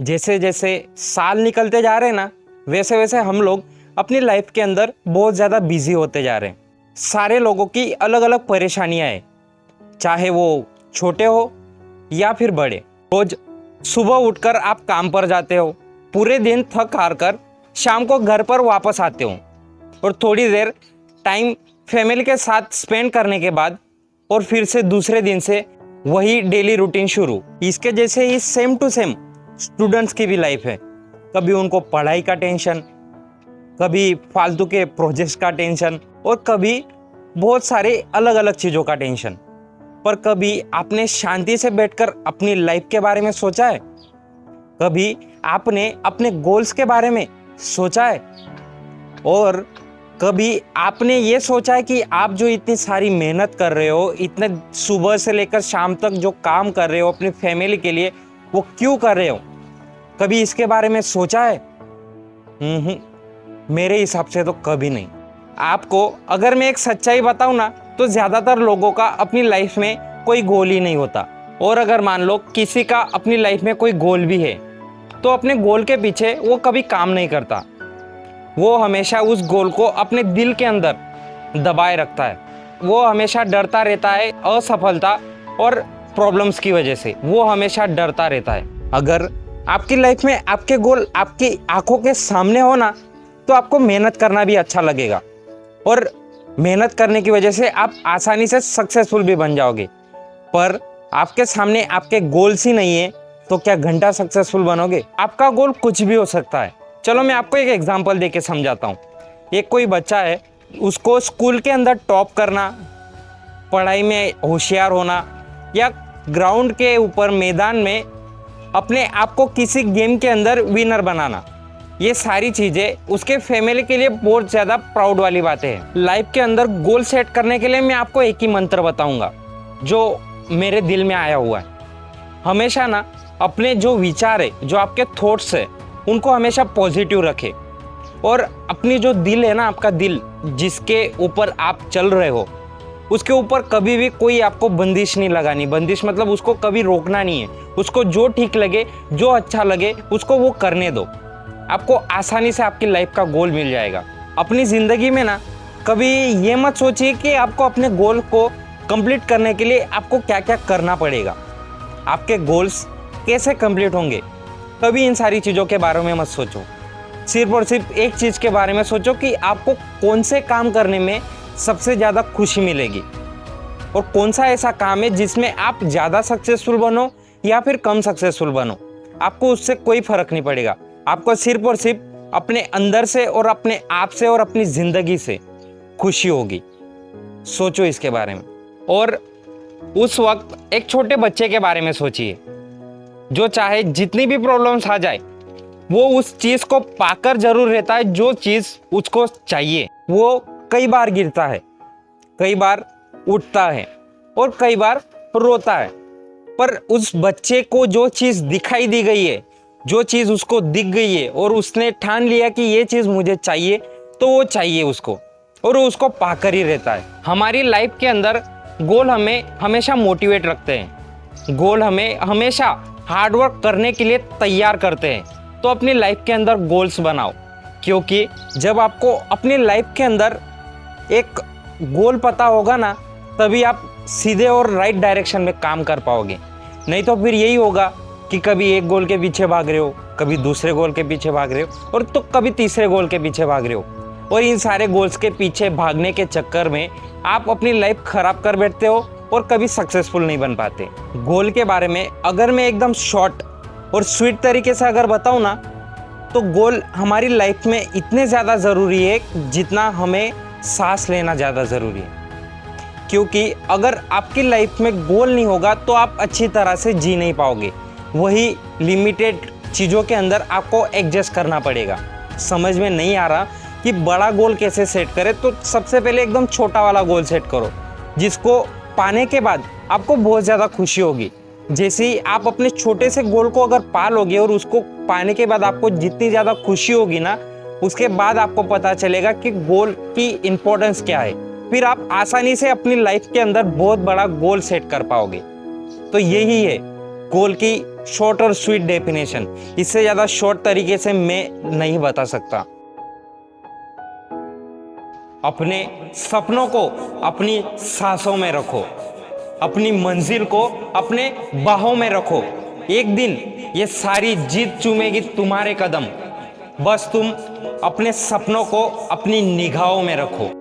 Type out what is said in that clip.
जैसे जैसे साल निकलते जा रहे हैं ना, वैसे वैसे हम लोग अपनी लाइफ के अंदर बहुत ज़्यादा बिजी होते जा रहे हैं। सारे लोगों की अलग अलग परेशानियां हैं, चाहे वो छोटे हो या फिर बड़े। रोज सुबह उठकर आप काम पर जाते हो, पूरे दिन थक हार कर शाम को घर पर वापस आते हो और थोड़ी देर टाइम फैमिली के साथ स्पेंड करने के बाद और फिर से दूसरे दिन से वही डेली रूटीन शुरू। इसके जैसे ही सेम टू सेम स्टूडेंट्स की भी लाइफ है। कभी उनको पढ़ाई का टेंशन, कभी फालतू के प्रोजेक्ट्स का टेंशन और कभी बहुत सारे अलग अलग चीज़ों का टेंशन। पर कभी आपने शांति से बैठकर अपनी लाइफ के बारे में सोचा है? कभी आपने अपने गोल्स के बारे में सोचा है? और कभी आपने ये सोचा है कि आप जो इतनी सारी मेहनत कर रहे हो, इतने सुबह से लेकर शाम तक जो काम कर रहे हो अपनी फैमिली के लिए, वो क्यों कर रहे हो? कभी इसके बारे में सोचा है? मेरे हिसाब से तो कभी नहीं। आपको अगर मैं एक सच्चाई बताऊं ना, तो ज़्यादातर लोगों का अपनी लाइफ में कोई गोल ही नहीं होता। और अगर मान लो किसी का अपनी लाइफ में कोई गोल भी है, तो अपने गोल के पीछे वो कभी काम नहीं करता। वो हमेशा उस गोल को अपने दिल के अंदर दबाए रखता है। वो हमेशा डरता रहता है असफलता और प्रॉब्लम्स की वजह से। वो हमेशा डरता रहता है। अगर आपकी लाइफ में आपके गोल आपकी आंखों के सामने हो ना, तो आपको मेहनत करना भी अच्छा लगेगा और मेहनत करने की वजह से आप आसानी से सक्सेसफुल भी बन जाओगे। पर आपके सामने आपके गोल्स ही नहीं है, तो क्या घंटा सक्सेसफुल बनोगे? आपका गोल कुछ भी हो सकता है। चलो मैं आपको एक एग्जांपल देके समझाता हूँ। एक कोई बच्चा है, उसको स्कूल के अंदर टॉप करना, पढ़ाई में होशियार होना या ग्राउंड के ऊपर मैदान में अपने आप को किसी गेम के अंदर विनर बनाना, ये सारी चीज़ें उसके फैमिली के लिए बहुत ज़्यादा प्राउड वाली बातें हैं। लाइफ के अंदर गोल सेट करने के लिए मैं आपको एक ही मंत्र बताऊंगा जो मेरे दिल में आया हुआ है। हमेशा ना अपने जो विचार है, जो आपके थॉट्स है, उनको हमेशा पॉजिटिव रखें और अपनी जो दिल है ना, आपका दिल जिसके ऊपर आप चल रहे हो, उसके ऊपर कभी भी कोई आपको बंदिश नहीं लगानी। बंदिश मतलब उसको कभी रोकना नहीं है। उसको जो ठीक लगे, जो अच्छा लगे, उसको वो करने दो। आपको आसानी से आपकी लाइफ का गोल मिल जाएगा। अपनी ज़िंदगी में ना कभी ये मत सोचिए कि आपको अपने गोल को कंप्लीट करने के लिए आपको क्या क्या करना पड़ेगा, आपके गोल्स कैसे कंप्लीट होंगे। कभी इन सारी चीज़ों के बारे में मत सोचो। सिर्फ और सिर्फ एक चीज़ के बारे में सोचो कि आपको कौन से काम करने में सबसे ज़्यादा खुशी मिलेगी और कौन सा ऐसा काम है जिसमें आप ज़्यादा सक्सेसफुल बनो या फिर कम सक्सेसफुल बनो। आपको उससे कोई फ़र्क नहीं पड़ेगा। आपको सिर्फ और सिर्फ अपने अंदर से और अपने आप से और अपनी ज़िंदगी से खुशी होगी। सोचो इसके बारे में। और उस वक्त एक छोटे बच्चे के बारे में सोचिए जो चाहे जितनी भी प्रॉब्लम्स आ जाए, वो उस चीज़ को पाकर जरूर रहता है जो चीज़ उसको चाहिए। वो कई बार गिरता है, कई बार उठता है और कई बार रोता है, पर उस बच्चे को जो चीज़ दिखाई दी गई है, जो चीज़ उसको दिख गई है और उसने ठान लिया कि ये चीज़ मुझे चाहिए, तो वो चाहिए उसको और वो उसको पाकर ही रहता है। हमारी लाइफ के अंदर गोल हमें हमेशा मोटिवेट रखते हैं। गोल हमें हमेशा हार्डवर्क करने के लिए तैयार करते हैं। तो अपनी लाइफ के अंदर गोल्स बनाओ, क्योंकि जब आपको अपनी लाइफ के अंदर एक गोल पता होगा ना, तभी आप सीधे और राइट डायरेक्शन में काम कर पाओगे। नहीं तो फिर यही होगा कि कभी एक गोल के पीछे भाग रहे हो, कभी दूसरे गोल के पीछे भाग रहे हो और तो कभी तीसरे गोल के पीछे भाग रहे हो। और इन सारे गोल्स के पीछे भागने के चक्कर में आप अपनी लाइफ खराब कर बैठते हो और कभी सक्सेसफुल नहीं बन पाते। गोल के बारे में अगर मैं एकदम शॉर्ट और स्वीट तरीके से अगर बताऊँ ना, तो गोल हमारी लाइफ में इतने ज़्यादा ज़रूरी है जितना हमें सांस लेना ज़्यादा ज़रूरी है। क्योंकि अगर आपकी लाइफ में गोल नहीं होगा तो आप अच्छी तरह से जी नहीं पाओगे। वही लिमिटेड चीज़ों के अंदर आपको एडजस्ट करना पड़ेगा। समझ में नहीं आ रहा कि बड़ा गोल कैसे सेट करें, तो सबसे पहले एकदम छोटा वाला गोल सेट करो, जिसको पाने के बाद आपको बहुत ज़्यादा खुशी होगी। जैसे ही आप अपने छोटे से गोल को अगर पा लोगे और उसको पाने के बाद आपको जितनी ज़्यादा खुशी होगी ना, उसके बाद आपको पता चलेगा कि गोल की इम्पोर्टेंस क्या है। फिर आप आसानी से अपनी लाइफ के अंदर बहुत बड़ा गोल सेट कर पाओगे। तो यही है गोल की शॉर्ट और स्वीट डेफिनेशन, इससे ज़्यादा शॉर्ट तरीके से मैं नहीं बता सकता। अपने सपनों को अपनी सांसों में रखो, अपनी मंजिल को अपने बाहों में रखो। एक दिन ये सारी जीत चूमेगी तुम्हारे कदम, बस तुम अपने सपनों को अपनी निगाहों में रखो।